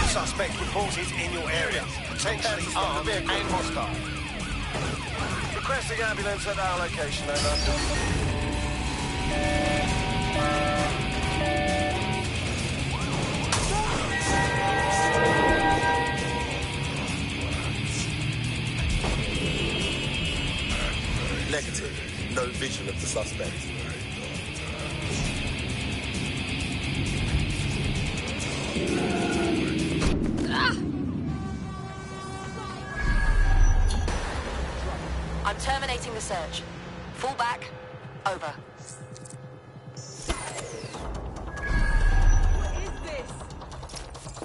Suspect reported in your area. Potentially armed and hostile. Requesting ambulance at our location, over. Negative. No vision of the suspect. I'm terminating the search. Fall back. Over. What is this?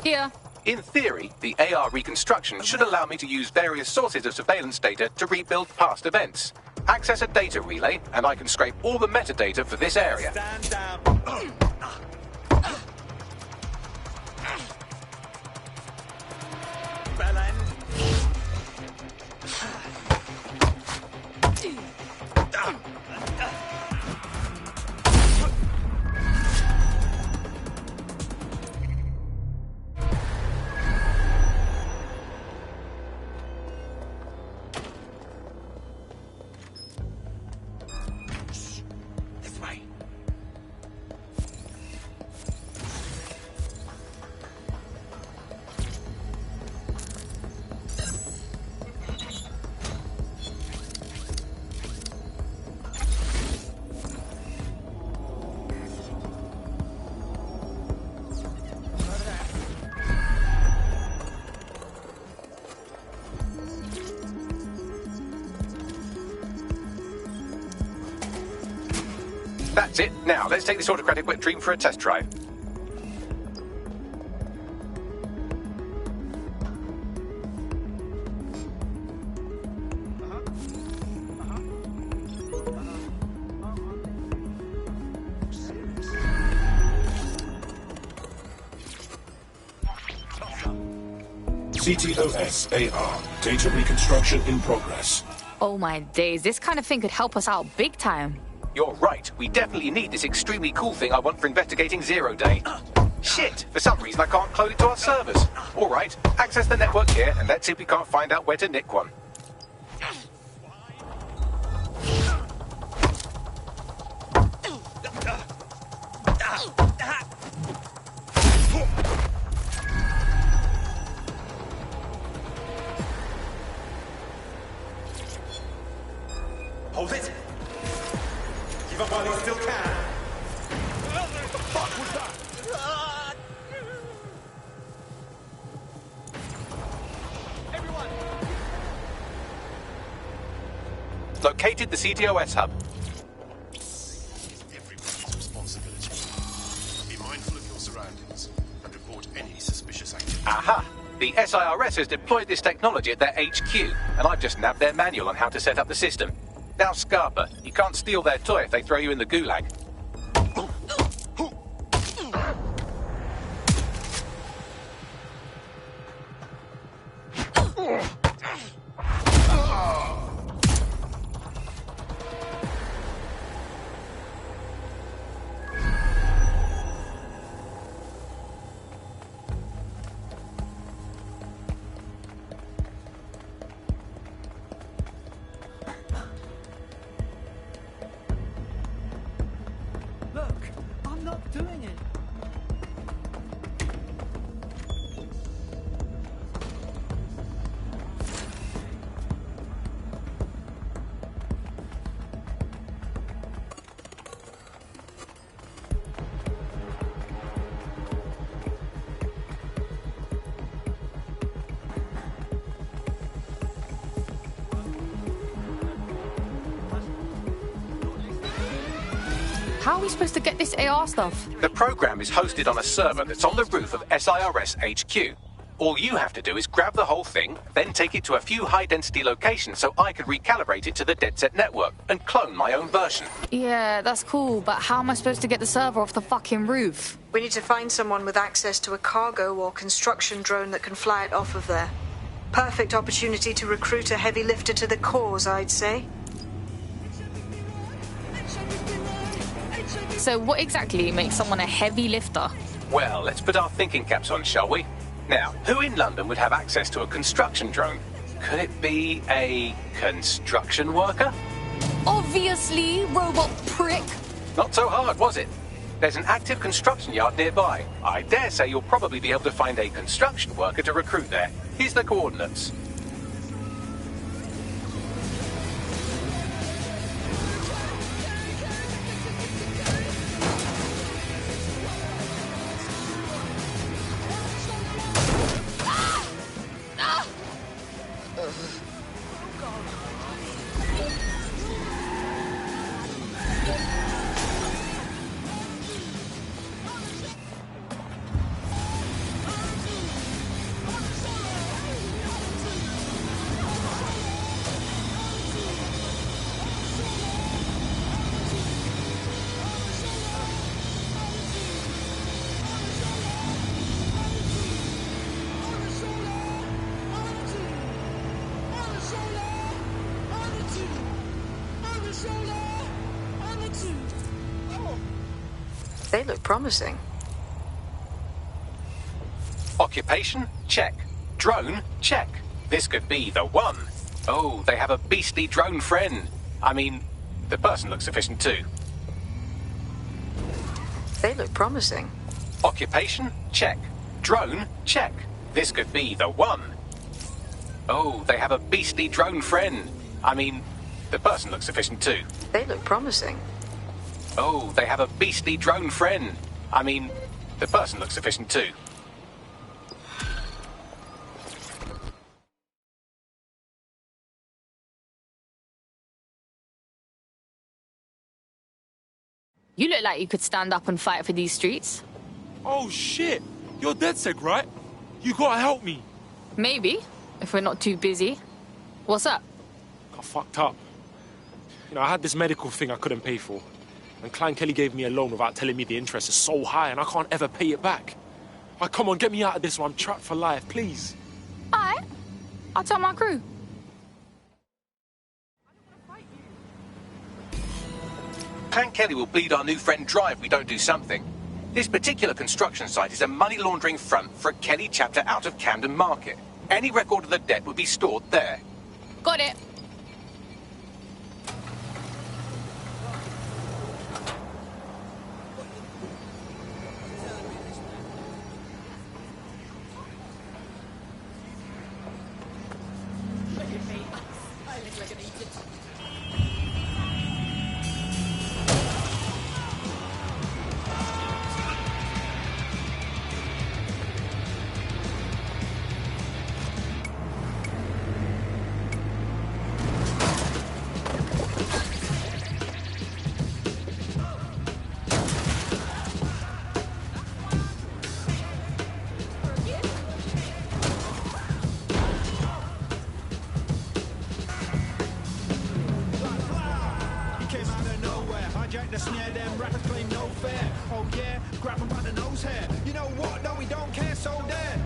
Here. In theory, the AR reconstruction should allow me to use various sources of surveillance data to rebuild past events. Access a data relay, and I can scrape all the metadata for this area. Stand down. Bell end. This way. That's it. Now, let's take this autocratic wet dream for a test drive. CTOS AR. Data reconstruction in progress. Oh my days, this kind of thing could help us out big time. You're right. We definitely need this extremely cool thing I want for investigating Zero Day. Shit! For some reason I can't clone it to our servers. Alright, access the network here and let's see if we can't find out where to nick one. Hold it. Give up while you still can. What the fuck was that? Everyone. Located the CTOS hub. Everyone's responsibility. Be mindful of your surroundings and report any suspicious activity. Aha! The SIRS has deployed this technology at their HQ, and I've just nabbed their manual on how to set up the system. Now, Scarpa, you can't steal their toy if they throw you in the gulag. Look, I'm not doing it. How are we supposed to get this AR stuff? The program is hosted on a server that's on the roof of SIRS HQ. All you have to do is grab the whole thing, then take it to a few high-density locations so I can recalibrate it to the DedSet network and clone my own version. Yeah, that's cool, but how am I supposed to get the server off the fucking roof? We need to find someone with access to a cargo or construction drone that can fly it off of there. Perfect opportunity to recruit a heavy lifter to the cause, I'd say. So what exactly makes someone a heavy lifter? Well, let's put our thinking caps on, shall we? Now, who in London would have access to a construction drone? Could it be a construction worker? Obviously, robot prick. Not so hard, was it? There's an active construction yard nearby. I dare say you'll probably be able to find a construction worker to recruit there. Here's the coordinates. They look promising. Occupation? Check. Drone? Check. This could be the one. Oh, they have a beastly drone friend. I mean, the person looks efficient too. They look promising. Occupation? Check. Drone? Check. This could be the one. Oh, they have a beastly drone friend. I mean, the person looks efficient too. They look promising. Oh, they have a beastly drone friend. I mean, the person looks efficient too. You look like you could stand up and fight for these streets. Oh shit! You're DedSec, right? You gotta help me. Maybe, if we're not too busy. What's up? Got fucked up. You know, I had this medical thing I couldn't pay for. And Clan Kelly gave me a loan without telling me the interest is so high and I can't ever pay it back. Like, come on, get me out of this one. I'm trapped for life, please. Alright, I'll tell my crew. Clan Kelly will bleed our new friend dry if we don't do something. This particular construction site is a money laundering front for a Kelly chapter out of Camden Market. Any record of the debt would be stored there. Got it. hijack the snare, them rappers claim no fair. Oh yeah, grab them by the nose hair. You know what, no we don't care, so there.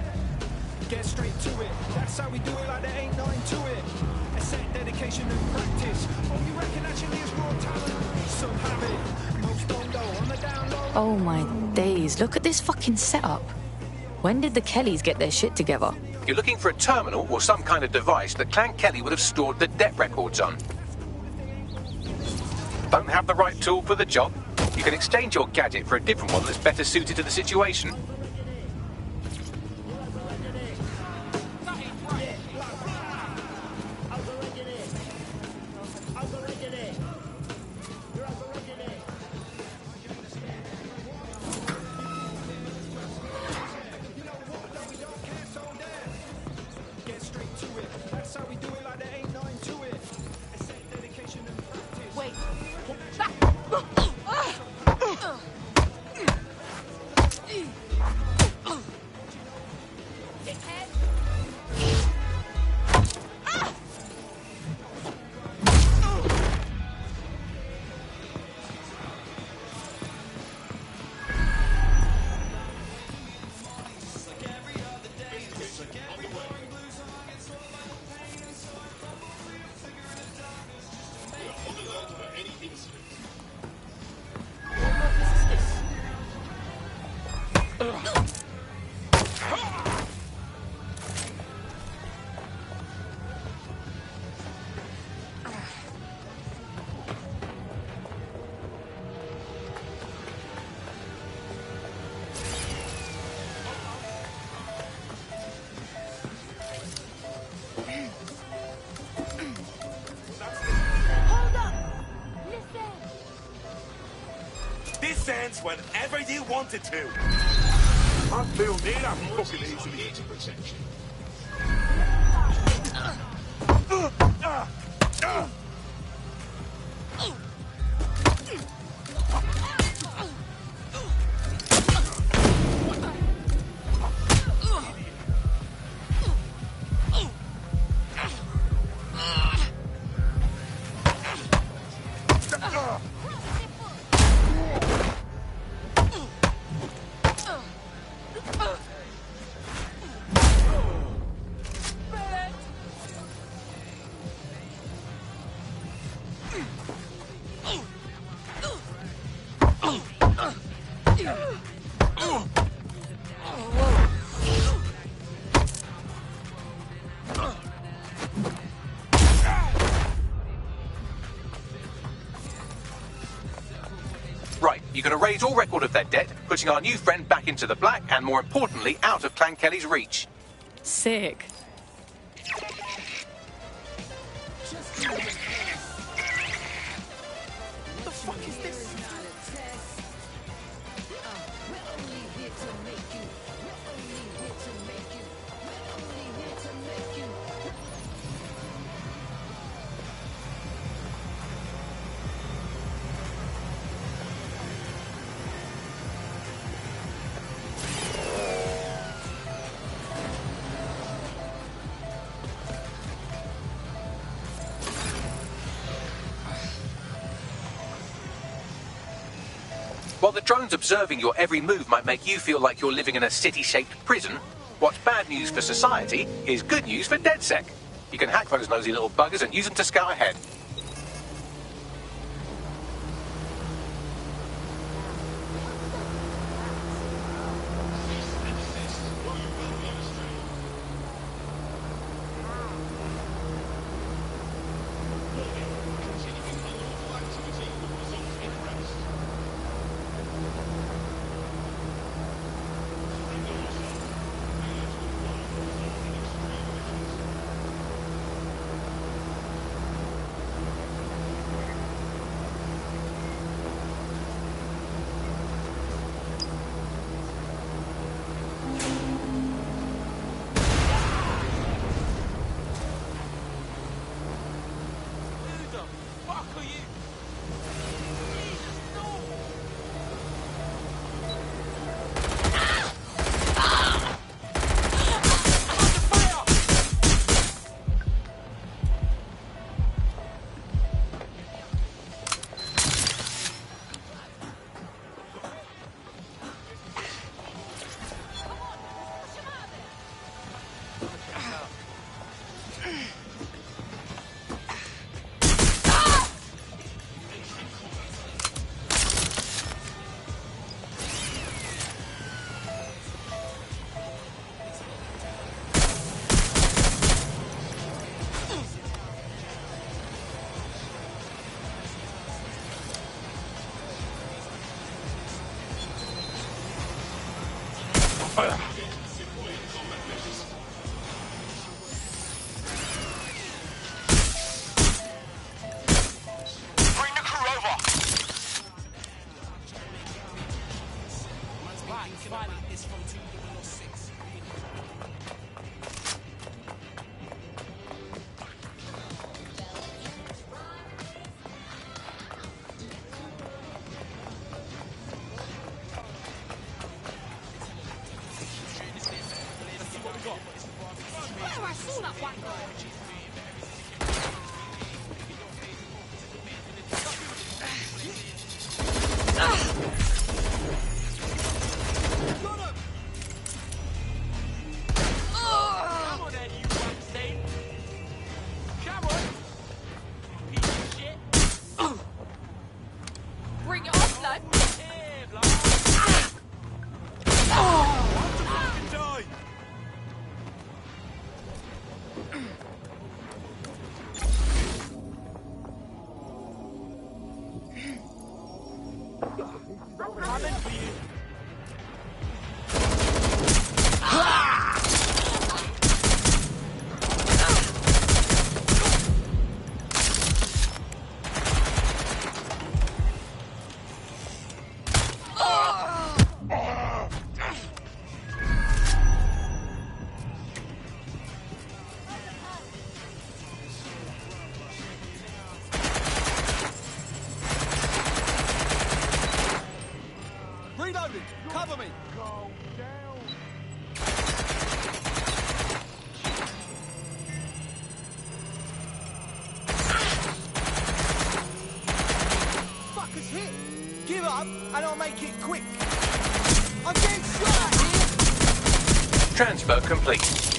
Get straight to it, that's how we do it, like there ain't nothing to it. A set, dedication and practice. Oh, you reckon actually it's raw talent? Some have it, most don't know, on the down low. Oh my days, look at this fucking setup. When did the Kellys get their shit together? You're looking for a terminal or some kind of device that Clan Kelly would have stored the debt records on. Don't have the right tool for the job? You can exchange your gadget for a different one that's better suited to the situation. This ends whenever you want it to. I feel near that fucking easily. Right, you can erase all record of their debt, putting our new friend back into the black and, more importantly, out of Clan Kelly's reach. Sick. The fuck is this? While the drones observing your every move might make you feel like you're living in a city-shaped prison, what's bad news for society is good news for DedSec. You can hack those nosy little buggers and use them to scout ahead. Oh! coming for you. Reloading! Cover me! Fuckers hit! Give up and I'll make it quick! I'm getting shot at here! Transfer complete.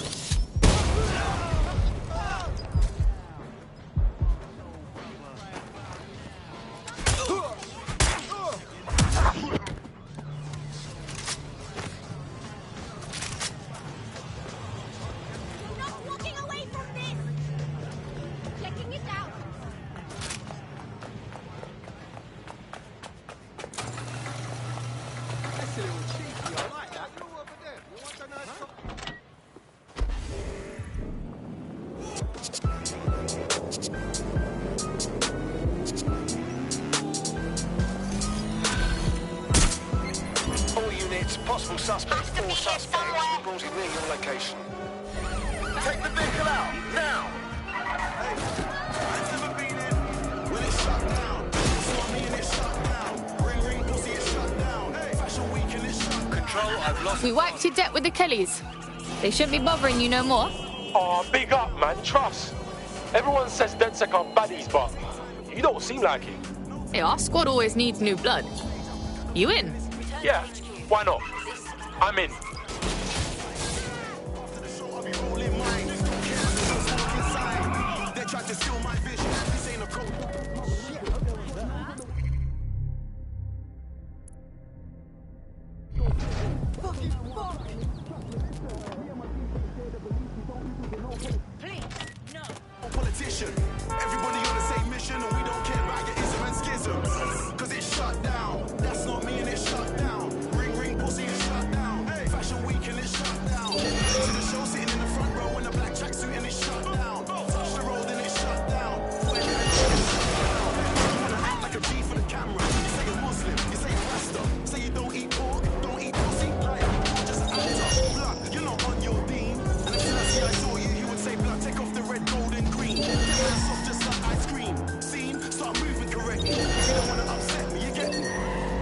Not walking away from this! Checking it out! That's a little cheeky, I like that. You over there? You want a nice All units, possible suspects or suspects reported near your location. Take the vehicle out, now! I've never been in. When it's shut down, it's not me and it's shut down. Ring, ring, pussy, it's shut down. Fashion week and it's shut down. Control, I've lost... We wiped your debt with the Kellys. They shouldn't be bothering you no more. Oh, big up, man. Trust. Everyone says DedSec are baddies, but you don't seem like it. Hey, our squad always needs new blood. You in? Yeah, why not? I'm in. They tried to steal my vision. This ain't a code. Politician. Everybody on the same mission, and we don't care about your ism and schisms. Cause it's shut down. That's not me and it's shut down. Ring, ring, pussy, it's shut down. Fashion week and it's shut down. To the show, sitting in the front row in a black tracksuit and it's shut down. Touch the road and it's shut down. When it's shut down. You wanna act like a G for the camera. You say you're Muslim, you say you're Rasta. Say you don't eat pork, don't eat pussy. Like, you're just an actor. Blood, you're not on your beam. And if I saw you, he would say, blood, take off the red, gold and green. Get soft just like ice cream. Scene, start moving correctly. You don't wanna upset me, you get me?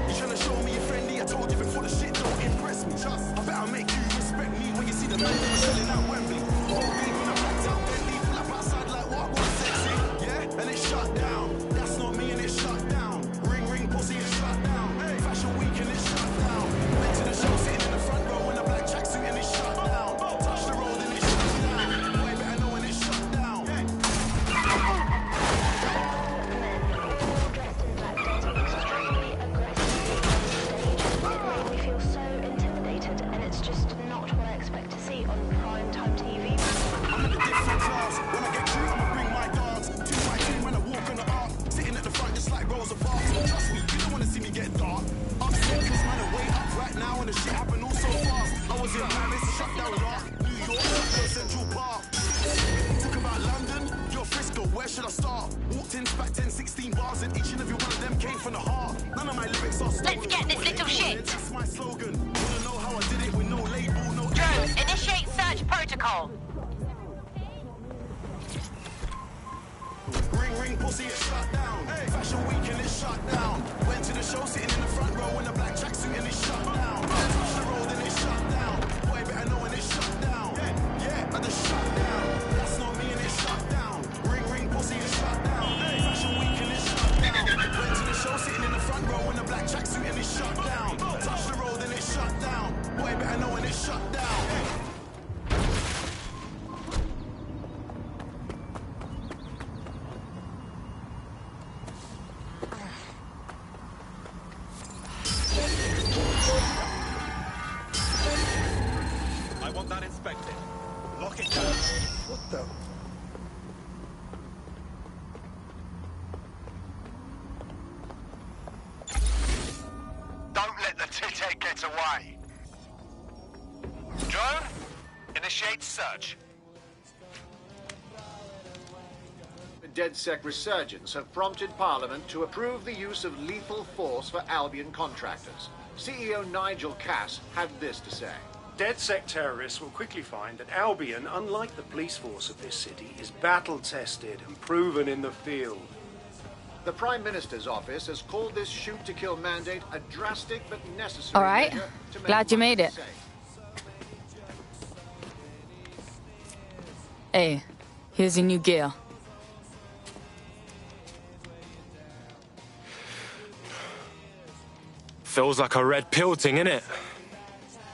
You tryna show me you're friendly? I told you before the shit don't impress me. I better make you respect me when you see the man that was selling out Wembley. Whole beef in a blacked out Bentley, pull up outside like what sexy? Yeah, and it's shut down. That's not me and it's shut down. Ring, ring, pussy, it's shut down. Fashion week and it's shut down. Went to the show, sitting in the front row in a black tracksuit and it's shut down. Touch the road and it's shut down. Boy, better know when it's shut down. We feel so intimidated, and it's just not what I expect to see on primetime TV. I'm in a different class. When I get cute, I'ma bring my dogs. 2 by 2 when I walk on the arc. Sitting at the front just like Rosa Parks. Trust me, you don't wanna see me get dark. Upset, cause man, I'm way up right now, and the shit happened all so fast. I was in Paris, shut down dark. New York, no Central Park. Talk about London, you're Frisco, where should I start? Walked in, spat 10, 16 bars, and each and every one of them came from the heart. None of my lyrics are stolen. Let's get this little shit. That's my slogan. Wanna know how I did it with no label, no Drone, initiate search protocol. Ring, ring, pussy, it's shut down. Fashion week and it's shut down. Went to the show, sitting in the front row in a black tracksuit and it's shut down. Touch the road and it's shut down. Boy, better know when it's shut down. Yeah, and it's shut down. That's not me and it's shut down. Ring, ring, pussy, it's shut down. Fashion week and it's shut down. Went to the show, sitting in the front row in a black tracksuit and it's shut down. Touch the road and it's shut down. Boy, better know when it's shut down. I want that inspected. Lock it down. What the? Don't let way. Drone, initiate search. DedSec resurgence have prompted Parliament to approve the use of lethal force for Albion contractors. CEO Nigel Cass had this to say. DedSec terrorists will quickly find that Albion, unlike the police force of this city, is battle-tested and proven in the field. The Prime Minister's office has called this shoot-to-kill mandate a drastic but necessary All right. measure to make Glad you made it. safe. Hey, here's your new gear. Feels like a red pill thing, innit?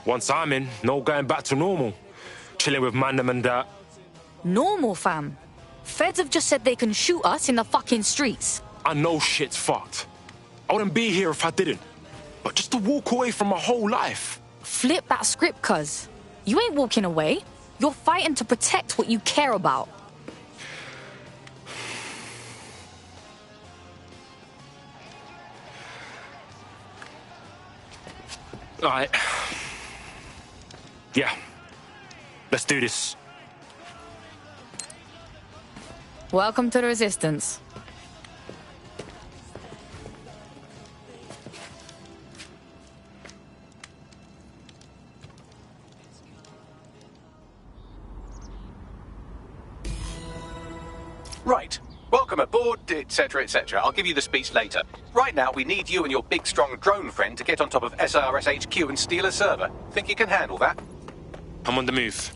Once I'm in, no going back to normal. Chilling with Mandem and that. Normal, fam. Feds have just said they can shoot us in the fucking streets. I know shit's fucked. I wouldn't be here if I didn't. But just to walk away from my whole life. Flip that script, cuz. You ain't walking away. You're fighting to protect what you care about. All right. Yeah. Let's do this. Welcome to the Resistance. Right. Welcome aboard, etc., etc. I'll give you the speech later. Right now, we need you and your big, strong drone friend to get on top of SIRS HQ and steal a server. Think you can handle that? I'm on the move.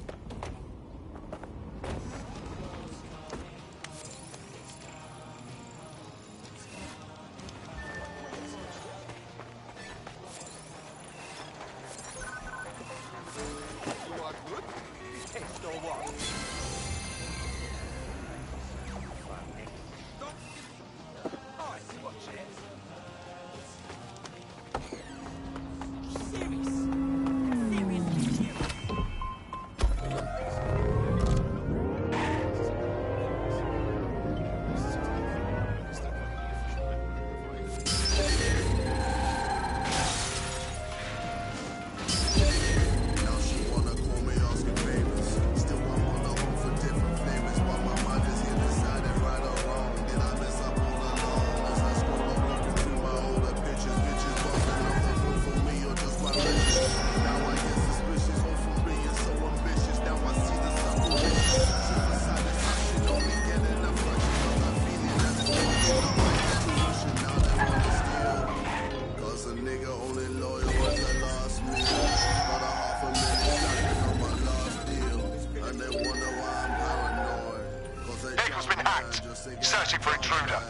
Searching for intruder.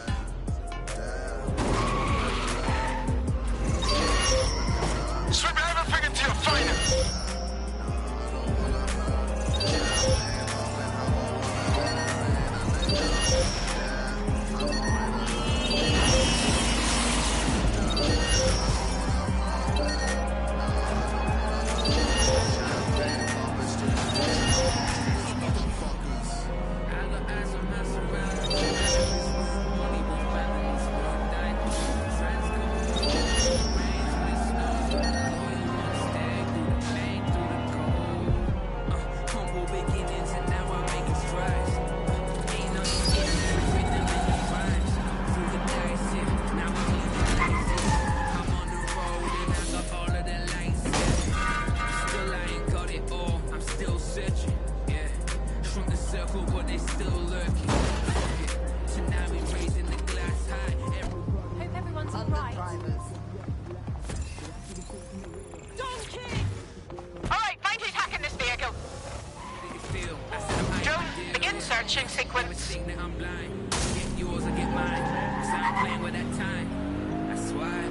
Swim everything into your finance. Searching sequence. Get yours or get mine. So I'm playing with that time. That's why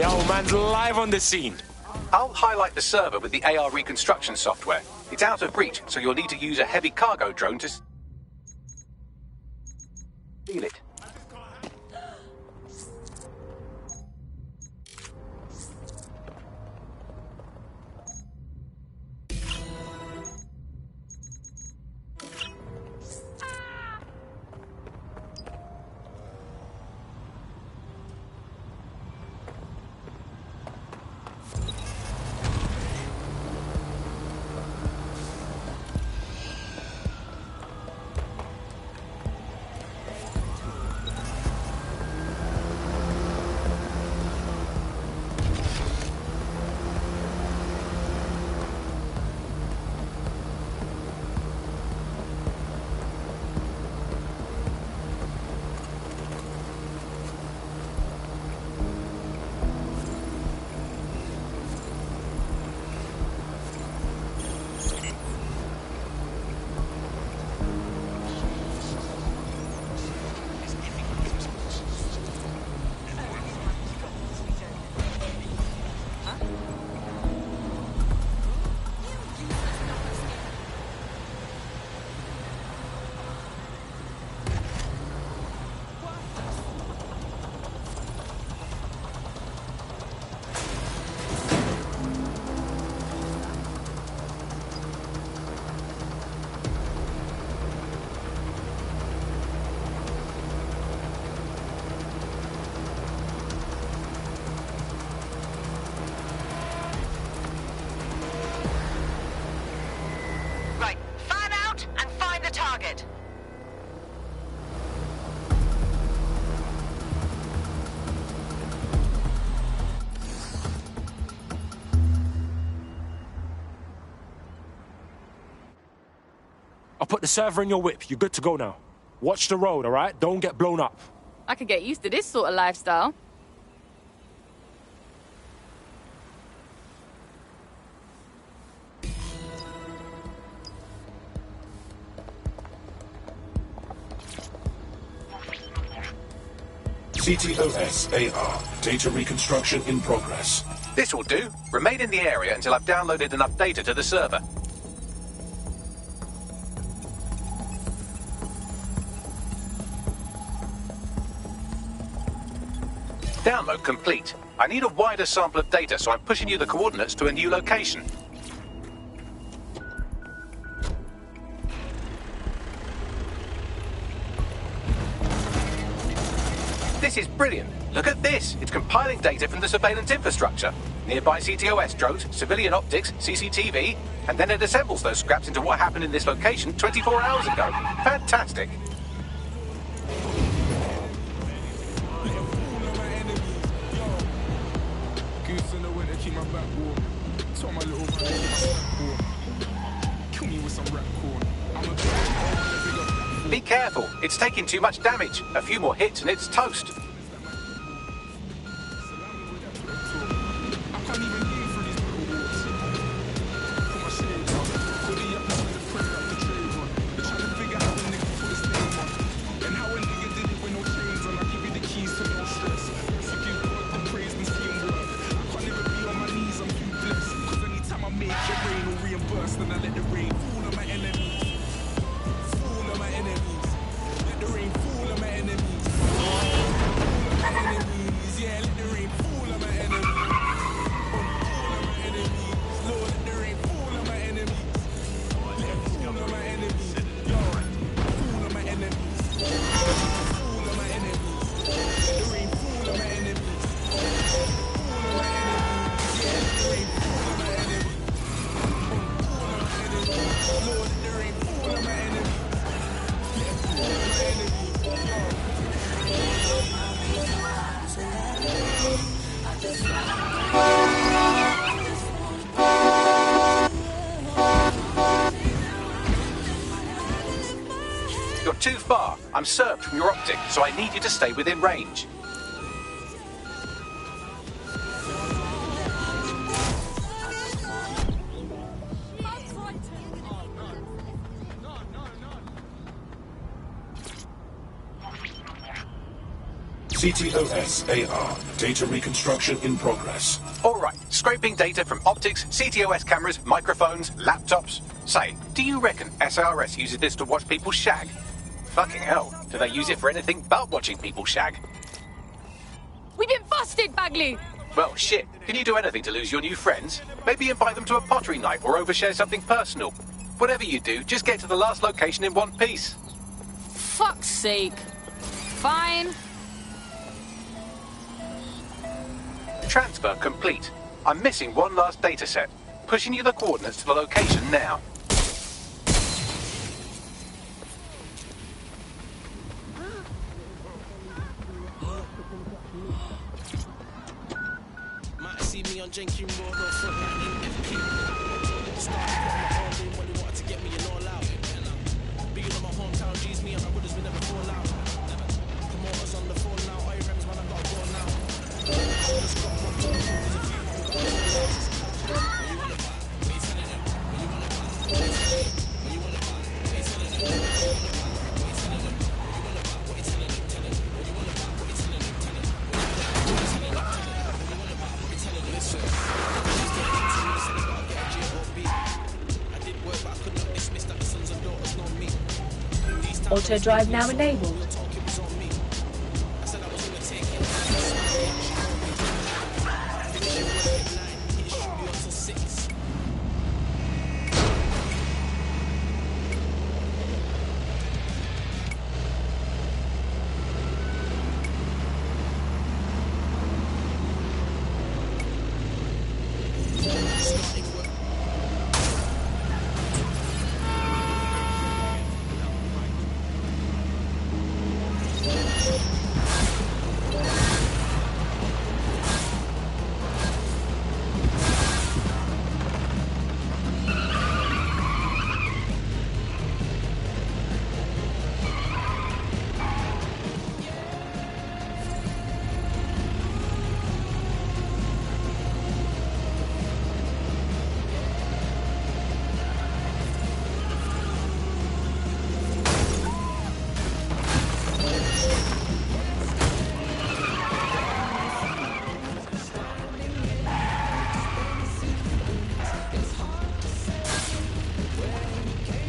Yo, man's live on the scene. I'll highlight the server with the AR reconstruction software. It's out of reach, so you'll need to use a heavy cargo drone to steal it. I'll put the server in your whip. You're good to go now. Watch the road, all right? Don't get blown up. I could get used to this sort of lifestyle. CTOS AR. Data reconstruction in progress. This will do. Remain in the area until I've downloaded enough data to the server. Download complete. I need a wider sample of data, so I'm pushing you the coordinates to a new location. This is brilliant. Look at this. It's compiling data from the surveillance infrastructure. Nearby CTOS drones, civilian optics, CCTV, and then it assembles those scraps into what happened in this location 24 hours ago. Fantastic. Be careful, it's taking too much damage. A few more hits and it's toast. You're too far. I'm served from your optic, so I need you to stay within range. CTOS-AR. Data reconstruction in progress. Alright, scraping data from optics, CTOS cameras, microphones, laptops. Say, do you reckon SRS uses this to watch people shag? Fucking hell, do they use it for anything but watching people shag? We've been busted, Bagley! Well, shit, can you do anything to lose your new friends? Maybe invite them to a pottery night or overshare something personal. Whatever you do, just get to the last location in one piece. Fuck's sake. Fine. Transfer complete. I'm missing one last data set. Pushing you the coordinates to the location now. Might see me on Jenkin Road or frontline in FP. Started putting my own doing what they wanted to get me and all out. Bigger than my hometown G's, me and my brothers, we never fall out. Promoters on the phone now, I rems, man, I gotta go now. Just got my phone, there's a few people got where you wanna buy? Where you telling them? Where you wanna buy? Where you wanna buy? Where you telling them? Where you wanna buy? Where you telling them? Where you wanna buy? What you telling them? Tell them. Where you wanna buy? What you telling them? Tell them. Where you wanna buy? What you telling them? Tell them. Where you wanna buy? What you telling them? Listen. She's getting into me, said I gotta get a J.O.B. I did work, but I could not dismiss that the sons and daughters know me. Auto drive now enabled.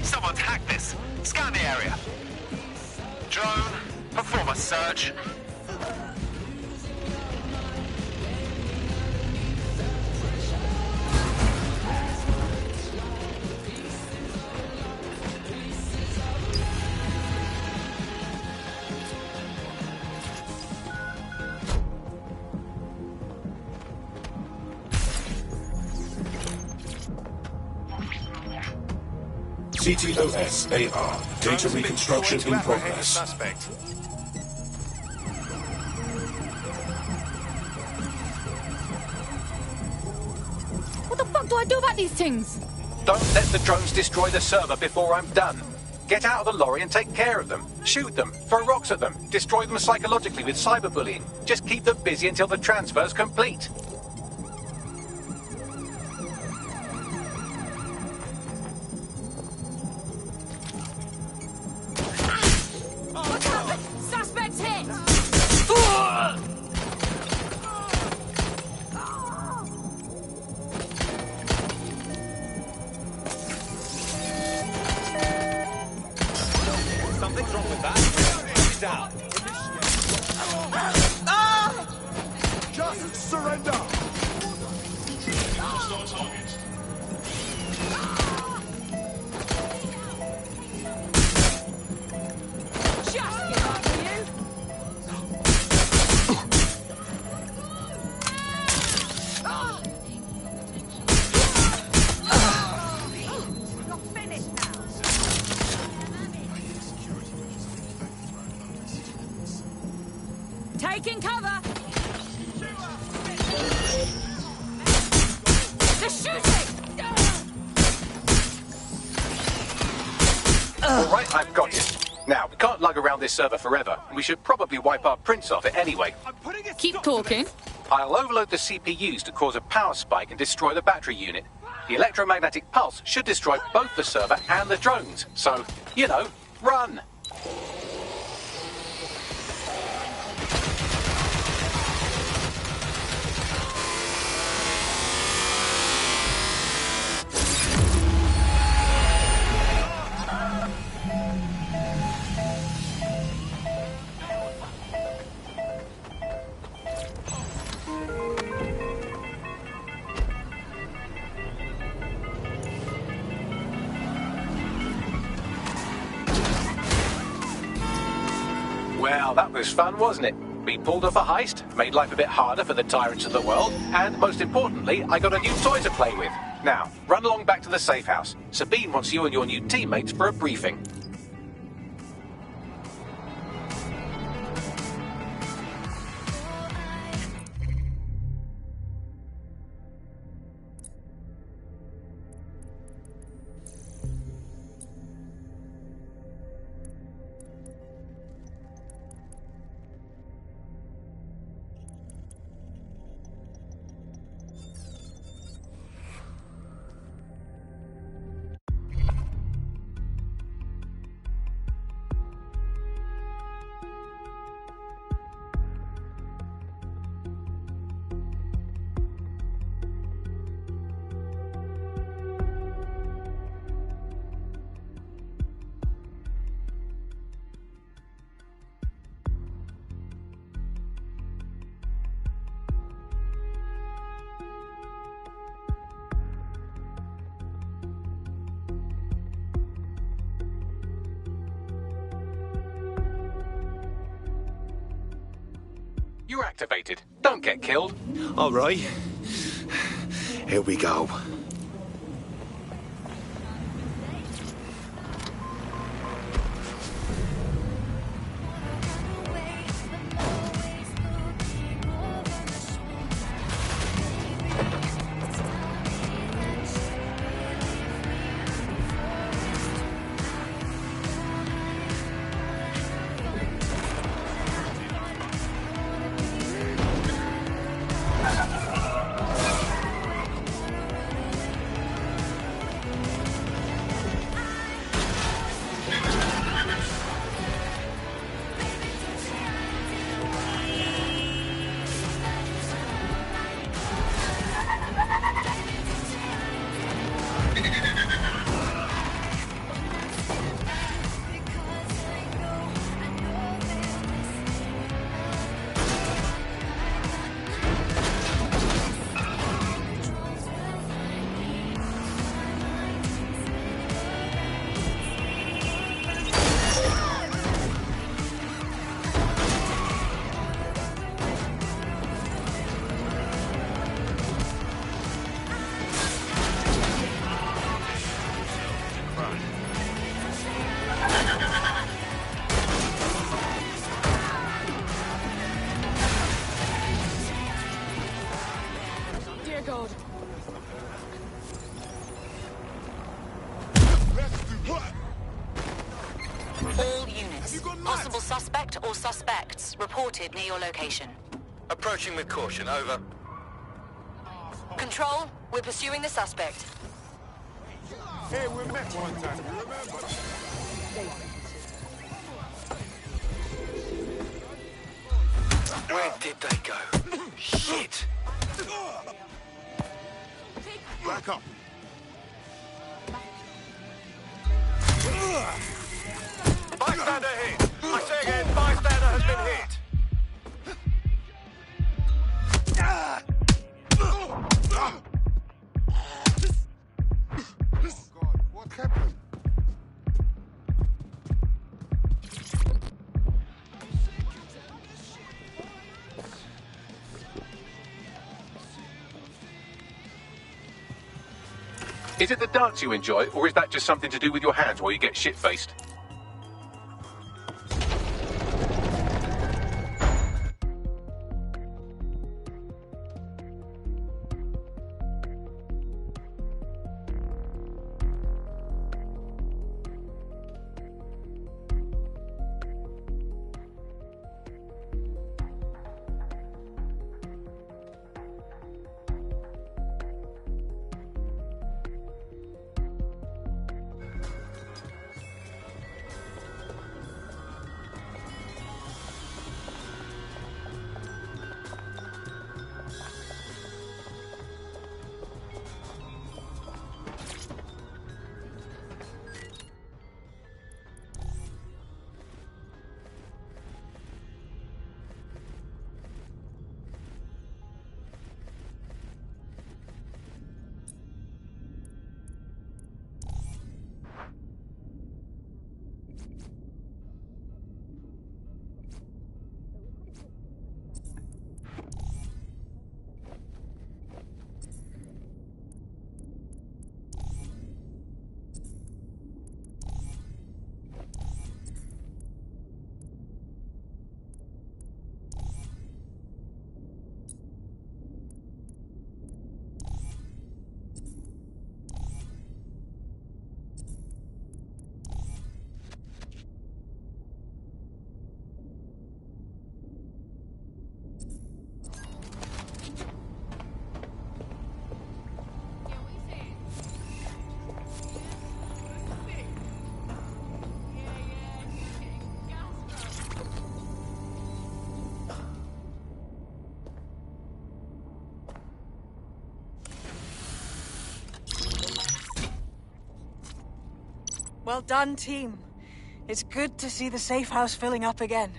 Someone's hacked this. Scan the area. Drone, perform a search. CTOS-AR. Data reconstruction in progress. Suspect. What the fuck do I do about these things? Don't let the drones destroy the server before I'm done. Get out of the lorry and take care of them. Shoot them, throw rocks at them, destroy them psychologically with cyberbullying. Just keep them busy until the transfer's complete. What's happened? Suspect's hit! Something's wrong with that. Put it down. Just surrender! Just get up, will you? You're finished now. Taking cover! They're shooting! Alright, I've got you. Now, we can't lug around this server forever, and we should probably wipe our prints off it anyway. Keep talking. I'll overload the CPUs to cause a power spike and destroy the battery unit. The electromagnetic pulse should destroy both the server and the drones. So, you know, run! Well, that was fun, wasn't it? We pulled off a heist, made life a bit harder for the tyrants of the world, and most importantly, I got a new toy to play with. Now, run along back to the safe house. Sabine wants you and your new teammates for a briefing. You're activated. Don't get killed. All right. Here we go. All units. Possible suspect or suspects reported near your location. Approaching with caution, over. Control, we're pursuing the suspect. Hey, we met one time, you remember? Where did they go? Shit! Back up. Bystander hit! I say again, bystander has been hit! God, what happened? Is it the dance you enjoy, or is that just something to do with your hands while you get shit-faced? Well done, team. It's good to see the safe house filling up again.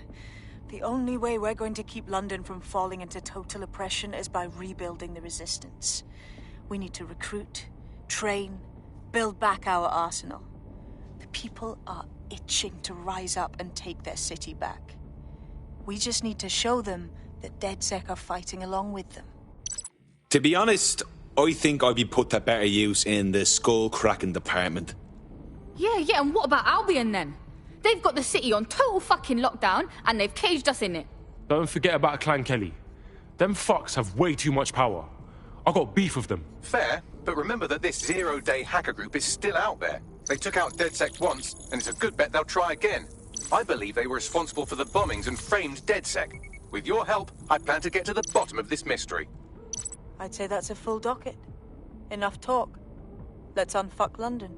The only way we're going to keep London from falling into total oppression is by rebuilding the resistance. We need to recruit, train, build back our arsenal. The people are itching to rise up and take their city back. We just need to show them that DedSec are fighting along with them. To be honest, I think I'd be put to better use in the skull-cracking department. Yeah, and what about Albion then? They've got the city on total fucking lockdown and they've caged us in it. Don't forget about Clan Kelly. Them fucks have way too much power. I got beef with them. Fair, but remember that this zero-day hacker group is still out there. They took out DedSec once, and it's a good bet they'll try again. I believe they were responsible for the bombings and framed DedSec. With your help, I plan to get to the bottom of this mystery. I'd say that's a full docket. Enough talk. Let's unfuck London.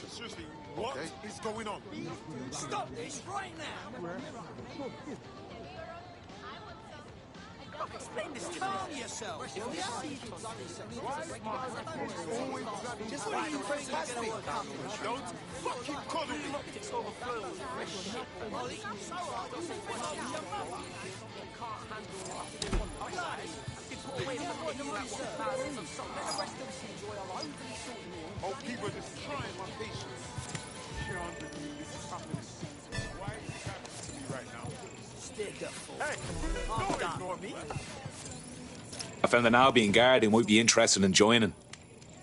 Seriously, what is going on? Stop this right now! Explain this to me. Calm yourself. Just what do you think is going to work out? Don't fucking call me! It's overflowing. Oh, people are just trying my patience. Can't believe this is happening. Why is this happening to me right now? Stick up for Hey, don't ignore me. I found an Albion guard who might be interested in joining.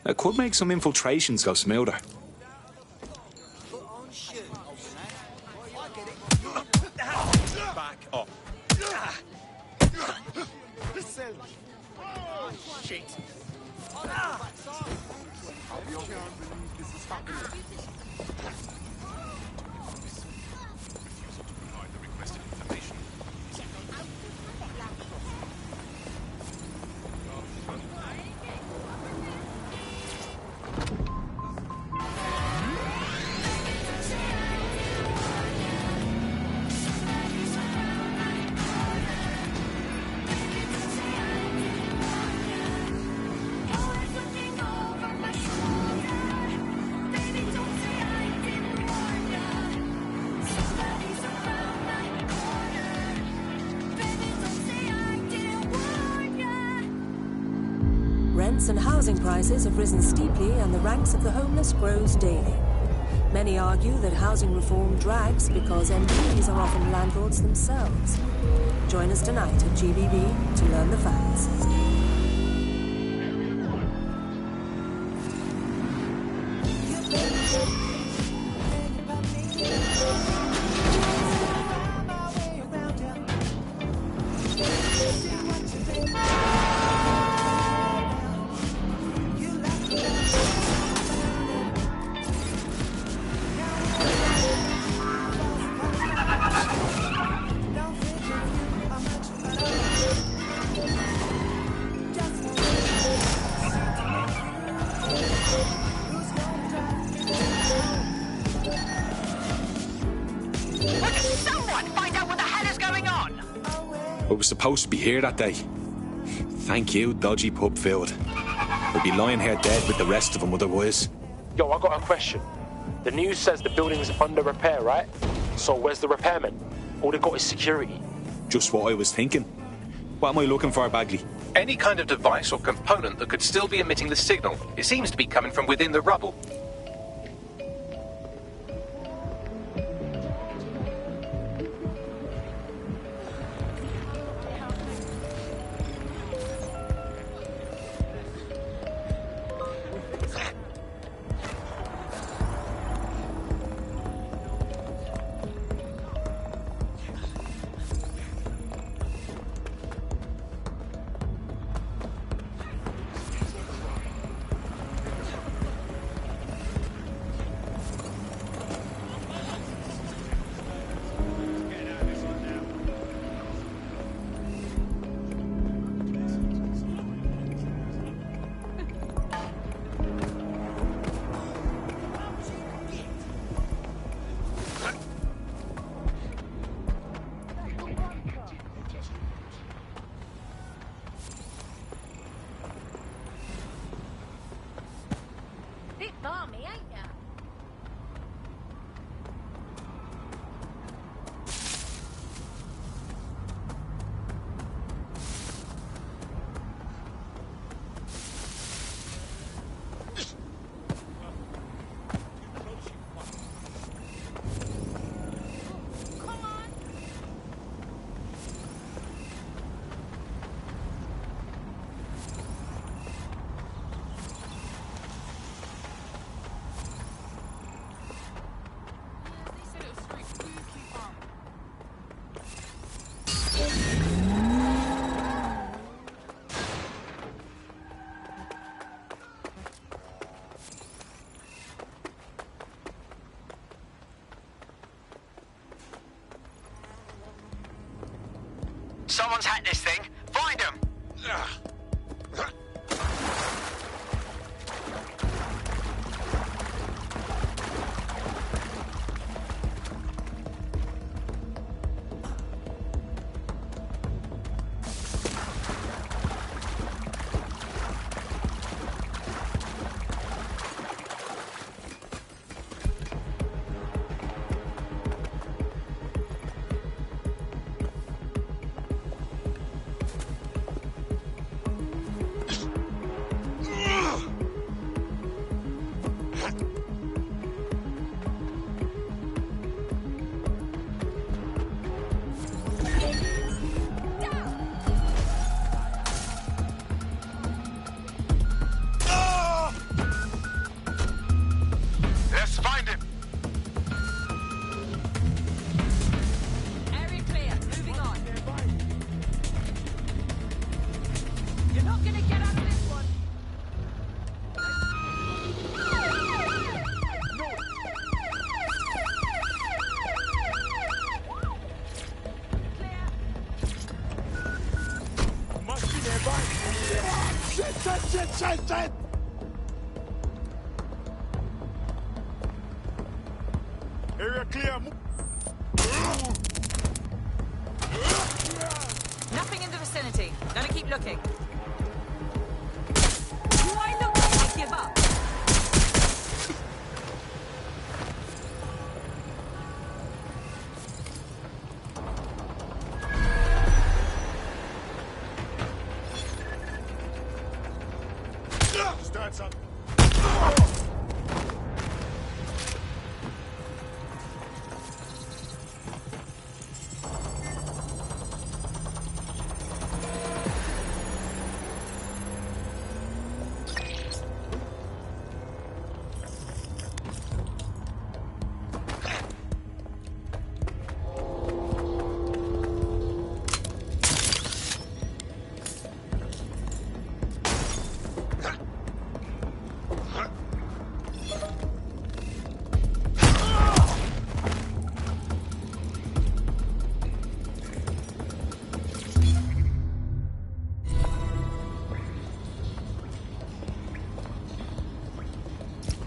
It could make some infiltrations go smoother. Back up. Shit. I can't believe this is happening. Rents and housing prices have risen steeply and the ranks of the homeless grows daily. Many argue that housing reform drags because MPs are often landlords themselves. Join us tonight at GBB to learn the facts. I was supposed to be here that day. Thank you, dodgy pub filled. I'd be lying here dead with the rest of them otherwise. Yo, I got a question. The news says the building's under repair, right? So where's the repairman? All they got is security. Just what I was thinking. What am I looking for, Bagley? Any kind of device or component that could still be emitting the signal. It seems to be coming from within the rubble. Someone's hacked this thing. Find them! Shit! Area clear. Nothing in the vicinity. Gotta keep looking. Do I look like I give up? bad, son.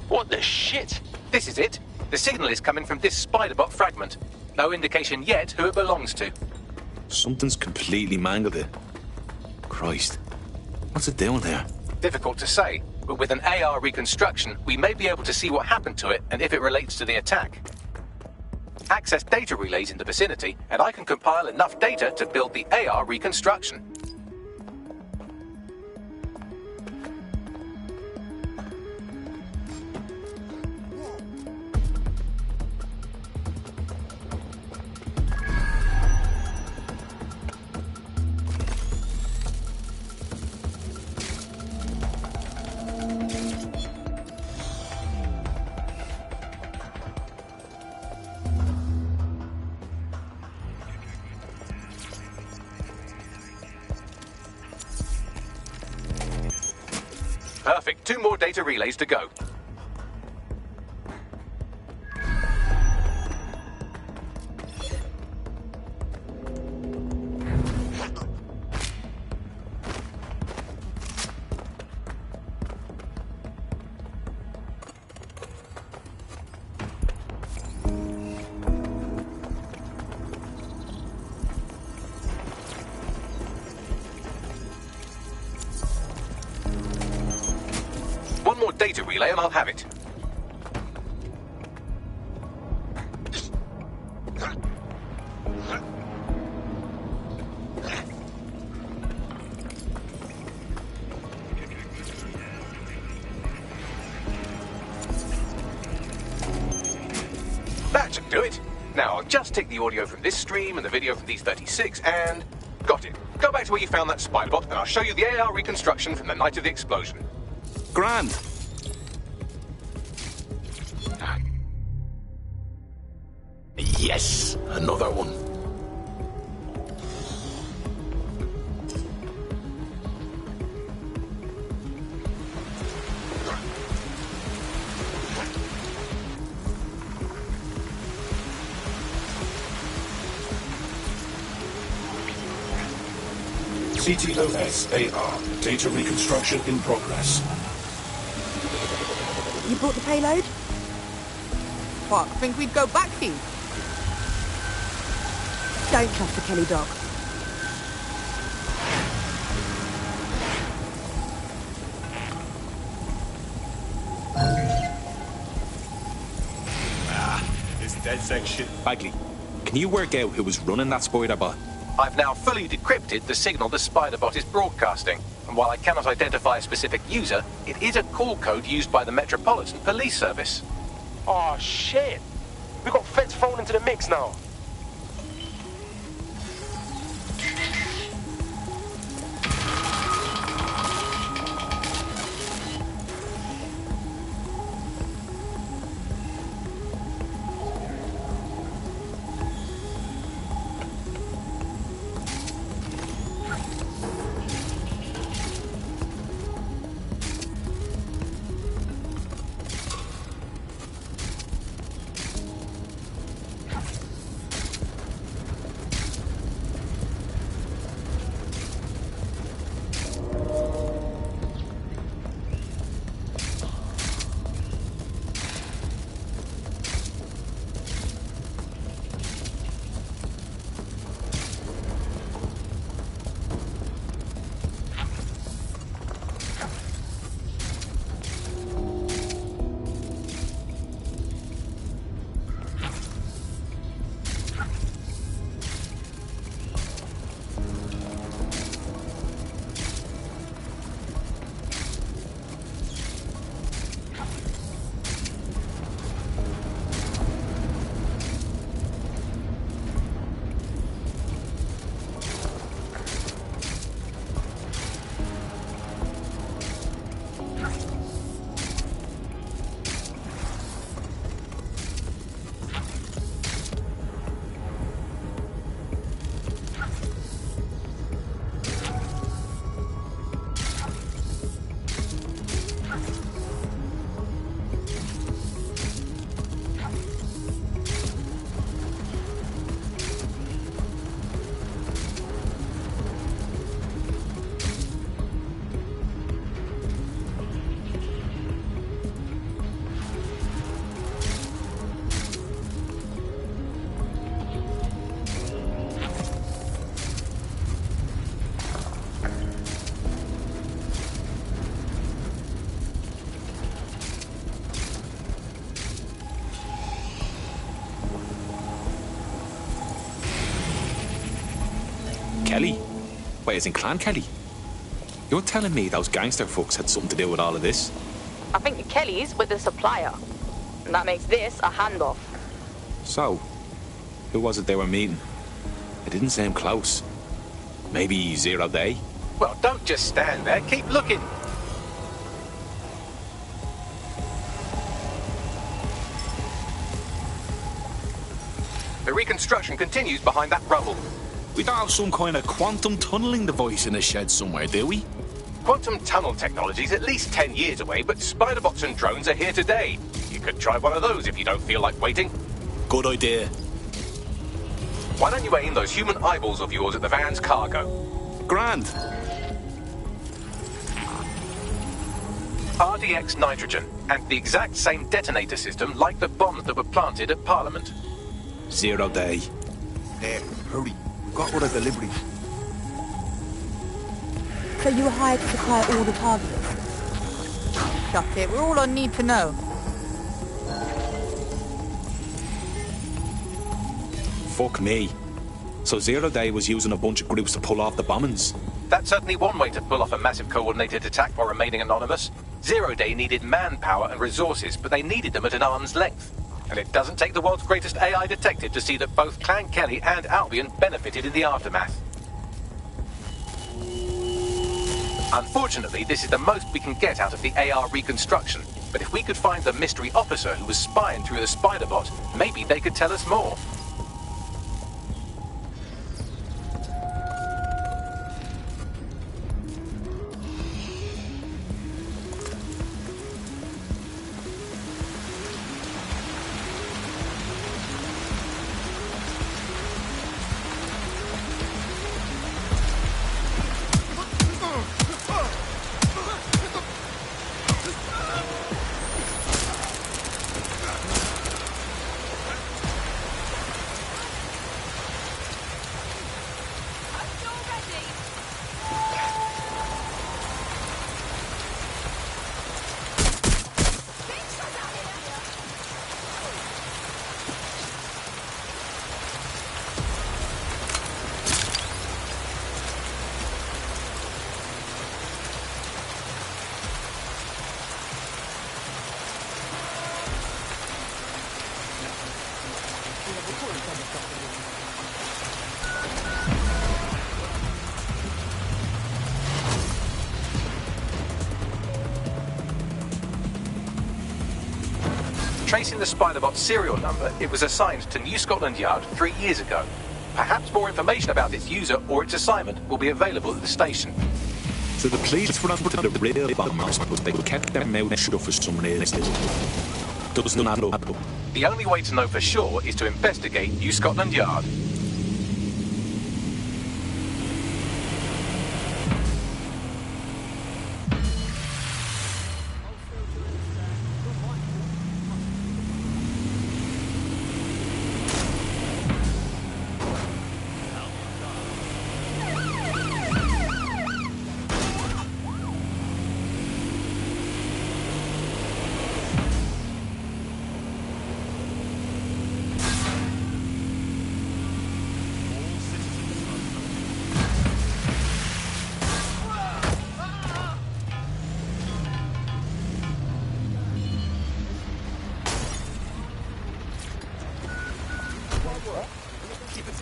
What the shit? This is it. The signal is coming from this Spiderbot fragment. No indication yet who it belongs to. Something's completely mangled it. Christ. What's it doing there? Difficult to say, but with an AR reconstruction, we may be able to see what happened to it and if it relates to the attack. Access data relays in the vicinity, and I can compile enough data to build the AR reconstruction. Perfect. 2 more data relays to go. One more data relay and I'll have it. That should do it. Now, I'll just take the audio from this stream and the video from these 36 and... Got it. Go back to where you found that Spiderbot and I'll show you the AR reconstruction from the night of the explosion. Grand. Yes, another one. CTOS-AR. Data reconstruction in progress. You brought the payload? What, think we'd go back here? Don't trust the Kelly dog. This dead section. Bagley, can you work out who was running that Spiderbot? I've now fully decrypted the signal the Spiderbot is broadcasting, and while I cannot identify a specific user, it is a call code used by the Metropolitan Police Service. Oh, shit. We got Feds thrown into the mix now. Kelly? Wait, as in Clan Kelly? You're telling me those gangster fucks had something to do with all of this? I think the Kellys were the supplier. And that makes this a handoff. So, who was it they were meeting? It didn't seem close. Maybe 0 Day? Well, don't just stand there. Keep looking. The reconstruction continues behind that rubble. We don't have some kind of quantum tunneling device in a shed somewhere, do we? Quantum tunnel technology is at least 10 years away, but spider bots and drones are here today. You could try one of those if you don't feel like waiting. Good idea. Why don't you aim those human eyeballs of yours at the van's cargo? Grand. RDX nitrogen, and the exact same detonator system like the bombs that were planted at Parliament. 0 Day. There, hurry. We've got other deliveries. So you were hired to supply all the targets? Shut it, we're all on need to know. Fuck me. So 0 Day was using a bunch of groups to pull off the bombings? That's certainly one way to pull off a massive coordinated attack while remaining anonymous. 0 Day needed manpower and resources, but they needed them at an arm's length. And it doesn't take the world's greatest AI detective to see that both Clan Kelly and Albion benefited in the aftermath. Unfortunately, this is the most we can get out of the AR reconstruction. But if we could find the mystery officer who was spying through the spider bot, maybe they could tell us more. Tracing the Spiderbot serial number, it was assigned to New Scotland Yard 3 years ago. Perhaps more information about its user or its assignment will be available at the station. So the police were not the real bombers, but they kept their mouth shut for some reason. Doesn't add up. The only way to know for sure is to investigate New Scotland Yard.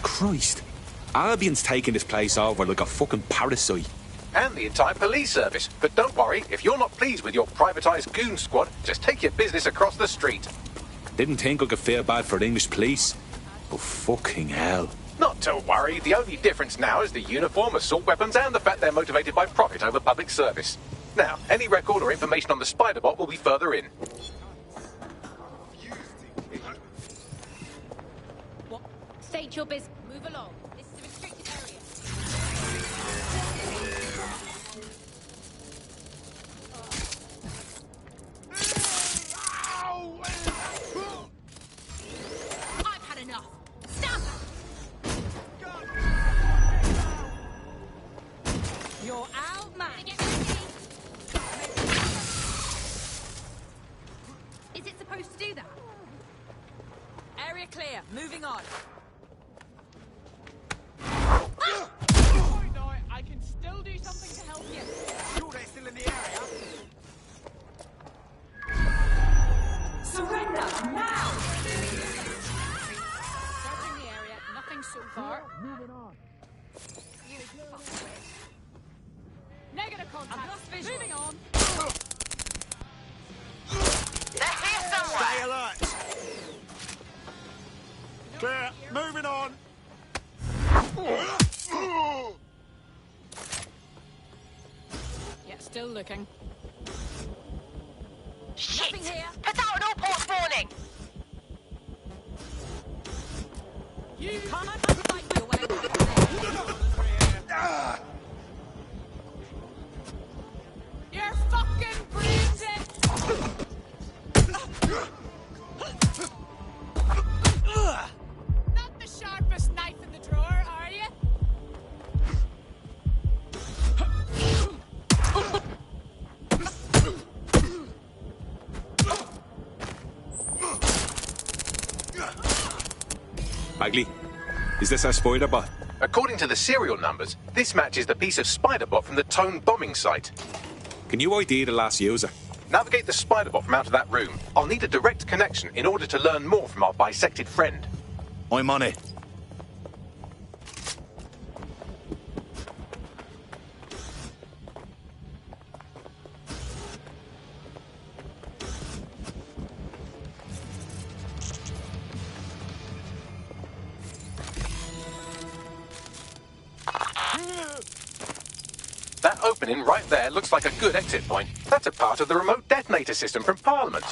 Christ. Albion's taking this place over like a fucking parasite. And the entire police service. But don't worry, if you're not pleased with your privatised goon squad, just take your business across the street. Didn't think I could feel bad for the English police. But fucking hell. Not to worry, the only difference now is the uniform, assault weapons, and the fact they're motivated by profit over public service. Now, any record or information on the Spiderbot will be further in. What? State your business. Move along. This is a restricted area. I've had enough. Stop! You're out, man. Is it supposed to do that? Area clear. Moving on. Surrender now! Searching the area. Nothing so far. Moving on. Negative contact. I've lost visual. Moving on. They're here somewhere. Stay alert. Clear. Moving on. Yeah, still looking. Shit! Nothing here. Put out an all-ports warning! You can't fight your way out of there. You're fucking breathing! Not the sharpest knife in the drawer, are you? Bagley, is this our spider bot? According to the serial numbers, this matches the piece of spider bot from the Tone bombing site. Can you ID the last user? Navigate the spider bot from out of that room. I'll need a direct connection in order to learn more from our bisected friend. I'm on it. That opening right there looks like a good exit point. That's a part of the remote detonator system from Parliament.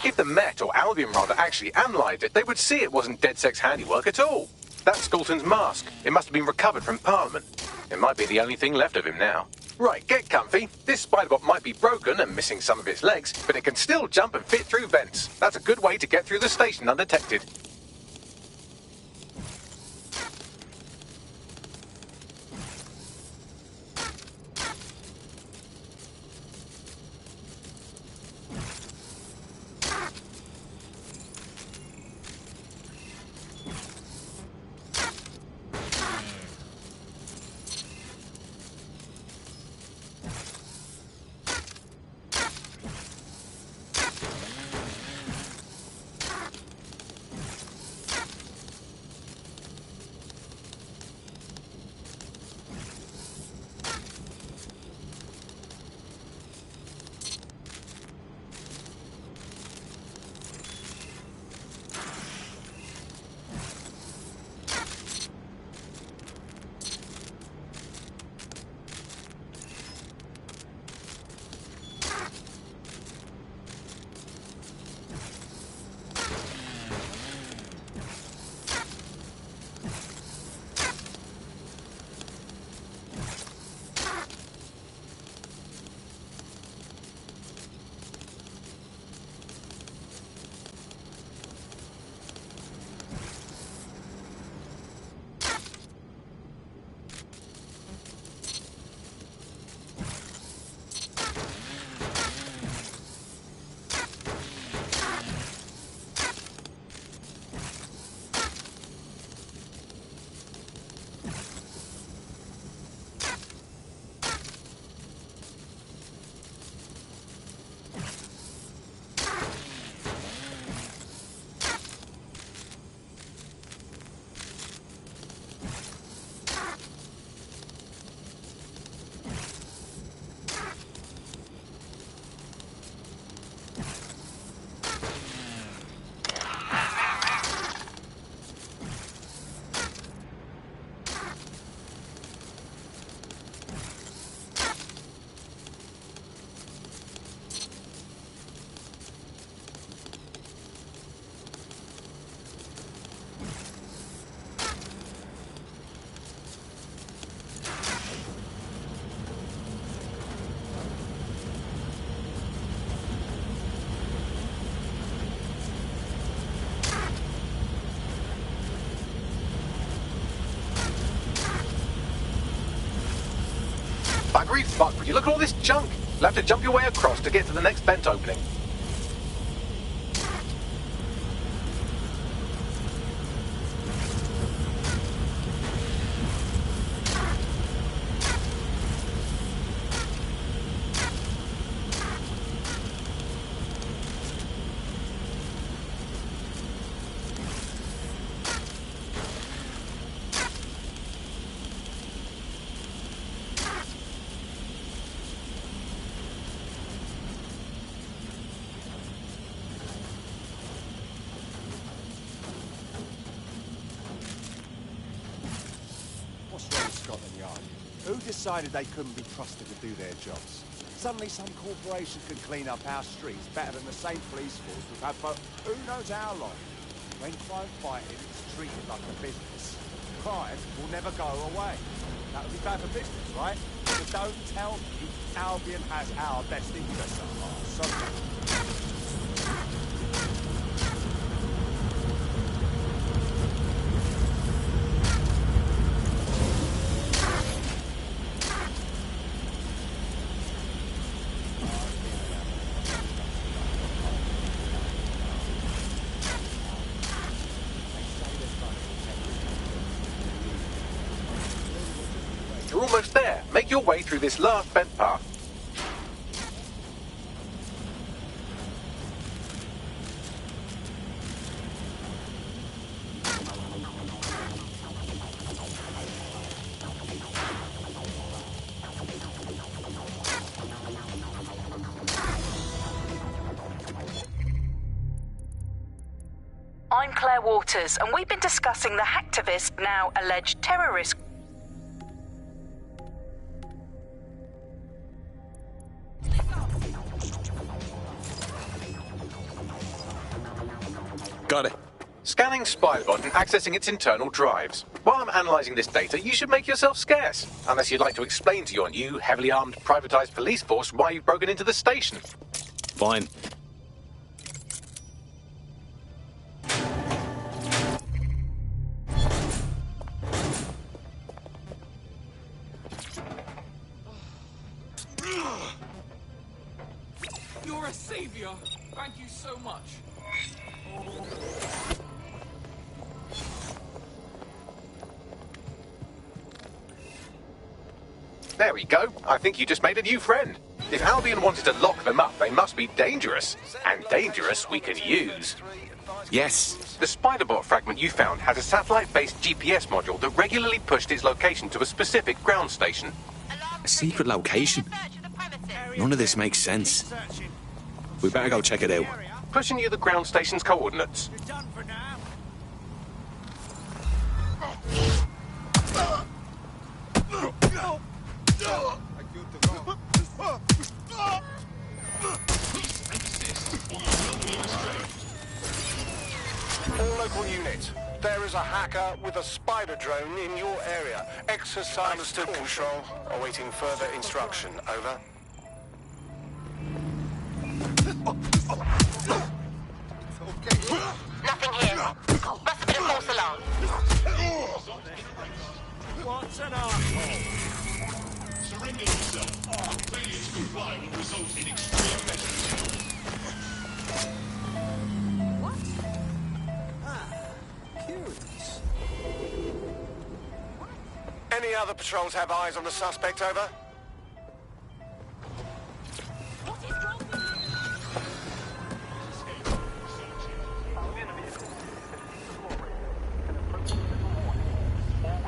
If the Met, or Albion rather, actually analysed it, they would see it wasn't DedSec's handiwork at all. That's Skulton's mask. It must have been recovered from Parliament. It might be the only thing left of him now. Right, get comfy. This spiderbot might be broken and missing some of its legs, but it can still jump and fit through vents. That's a good way to get through the station undetected. Buggery fuck, would you look at all this junk? You'll have to jump your way across to get to the next vent opening. Scotland Yard. Who decided they couldn't be trusted to do their jobs? Suddenly some corporation can clean up our streets better than the same police force we've had for who knows how long. When crime fighting is treated like a business, crime will never go away. That would be bad for business, right? So don't tell me Albion has our best interests at heart. Sorry. You're almost there. Make your way through this last bent path. I'm Claire Waters, and we've been discussing the hacktivist, now alleged terrorist. Got it. Scanning Spiderbot and accessing its internal drives. While I'm analysing this data, you should make yourself scarce. Unless you'd like to explain to your new, heavily armed, privatised police force why you've broken into the station. Fine. You're a savior. Thank you so much. There we go. I think you just made a new friend. If Albion wanted to lock them up, they must be dangerous. And dangerous we can use. Yes. The Spiderbot fragment you found has a satellite-based GPS module that regularly pushed its location to a specific ground station. A secret location? None of this makes sense. We better go check it out. Pushing you the ground station's coordinates. All local units. There is a hacker with a spider drone in your area. Exercise understood control. Awaiting further instruction. Over. Nothing here. Must have been a false alarm. What's an arsehole? Surrender yourself. Failure to comply will result in extreme measures. What? Curious. Any other patrols have eyes on the suspect? Over.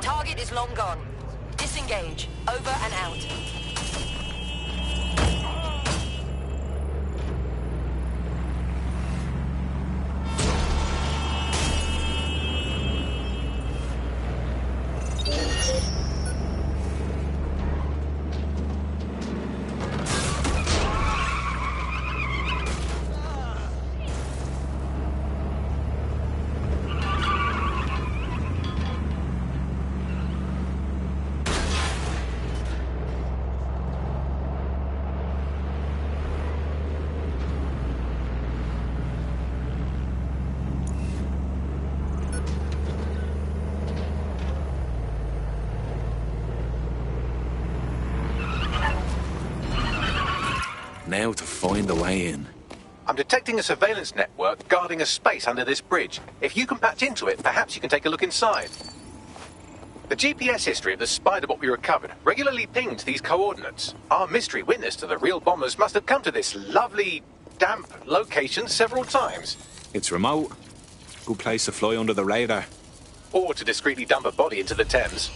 Target is long gone. Disengage. Over and out. Now to find the way in. I'm detecting a surveillance network guarding a space under this bridge. If you can patch into it, perhaps you can take a look inside. The GPS history of the Spiderbot we recovered regularly pinged these coordinates. Our mystery witness to the real bombers must have come to this lovely, damp location several times. It's remote. Good place to fly under the radar. Or to discreetly dump a body into the Thames.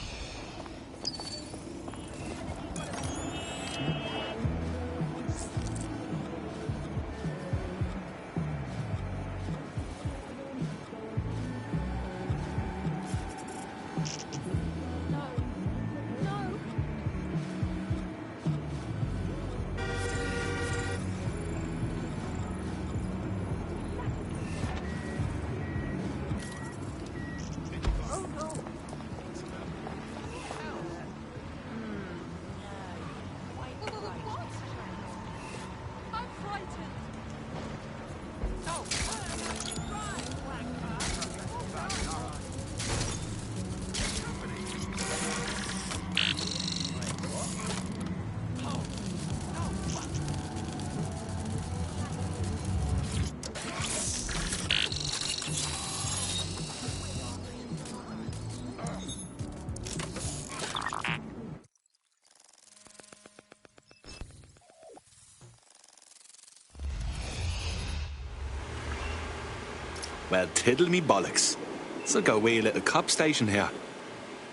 Well, tiddle me bollocks. It's like a wee little cop station here.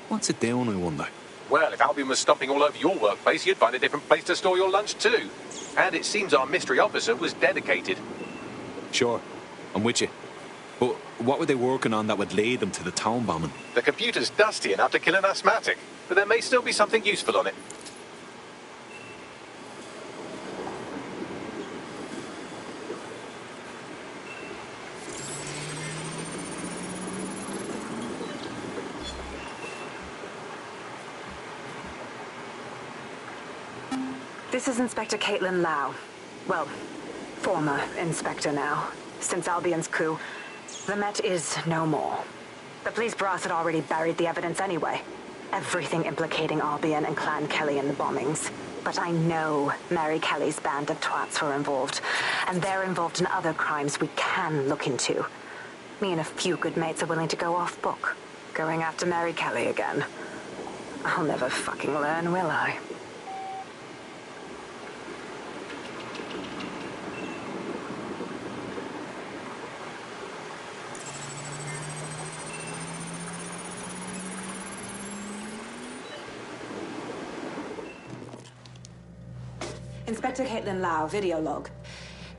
What's it doing, I wonder? Well, if Albion was stomping all over your workplace, you'd find a different place to store your lunch too. And it seems our mystery officer was dedicated. Sure, I'm with you. But what were they working on that would lead them to the town bombing? The computer's dusty enough to kill an asthmatic, but there may still be something useful on it. This is Inspector Caitlin Lau. Well, former inspector now. Since Albion's coup, the Met is no more. The police brass had already buried the evidence anyway. Everything implicating Albion and Clan Kelly in the bombings. But I know Mary Kelly's band of twats were involved, and they're involved in other crimes we can look into. Me and a few good mates are willing to go off book, going after Mary Kelly again. I'll never fucking learn, will I? Inspector Caitlin Lau, video log.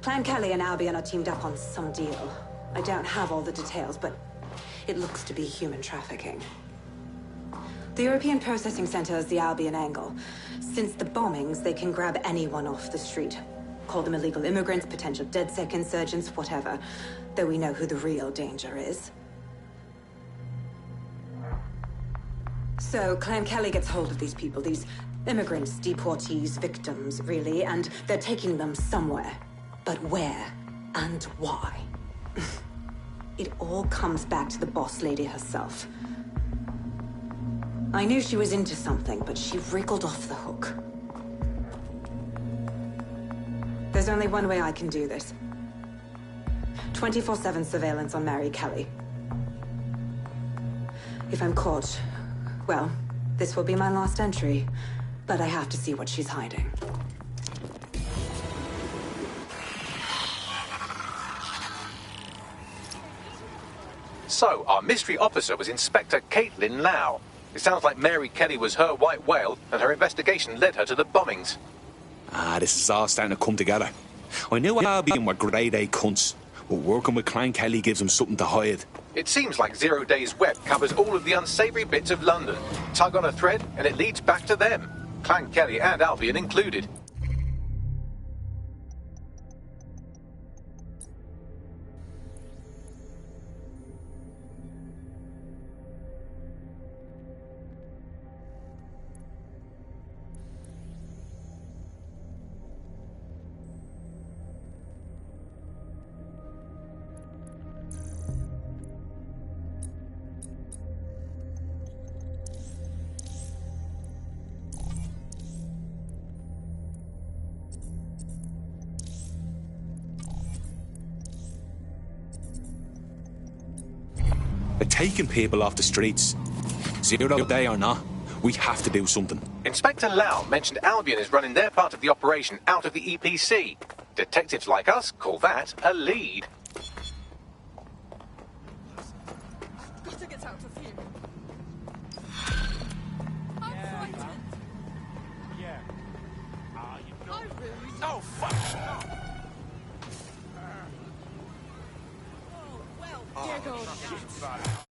Clan Kelly and Albion are teamed up on some deal. I don't have all the details, but it looks to be human trafficking. The European Processing Center is the Albion angle. Since the bombings, they can grab anyone off the street. Call them illegal immigrants, potential DedSec insurgents, whatever. Though we know who the real danger is. So, Clan Kelly gets hold of these people, these immigrants, deportees, victims, really, and they're taking them somewhere. But where and why? It all comes back to the boss lady herself. I knew she was into something, but she wriggled off the hook. There's only one way I can do this. 24/7 surveillance on Mary Kelly. If I'm caught, well, this will be my last entry. But I have to see what she's hiding. So, our mystery officer was Inspector Caitlin Lau. It sounds like Mary Kelly was her white whale, and her investigation led her to the bombings. This is all starting to come together. I knew Albion were grade A cunts, but working with Clan Kelly gives them something to hide. It seems like Zero Days Web covers all of the unsavoury bits of London. Tug on a thread, and it leads back to them. Clan Kelly and Albion included. They're taking people off the streets. Zero day or not, we have to do something. Inspector Lau mentioned Albion is running their part of the operation out of the EPC. Detectives like us call that a lead. Gotta get out of here. Oh, fuck! Oh, well, dear God.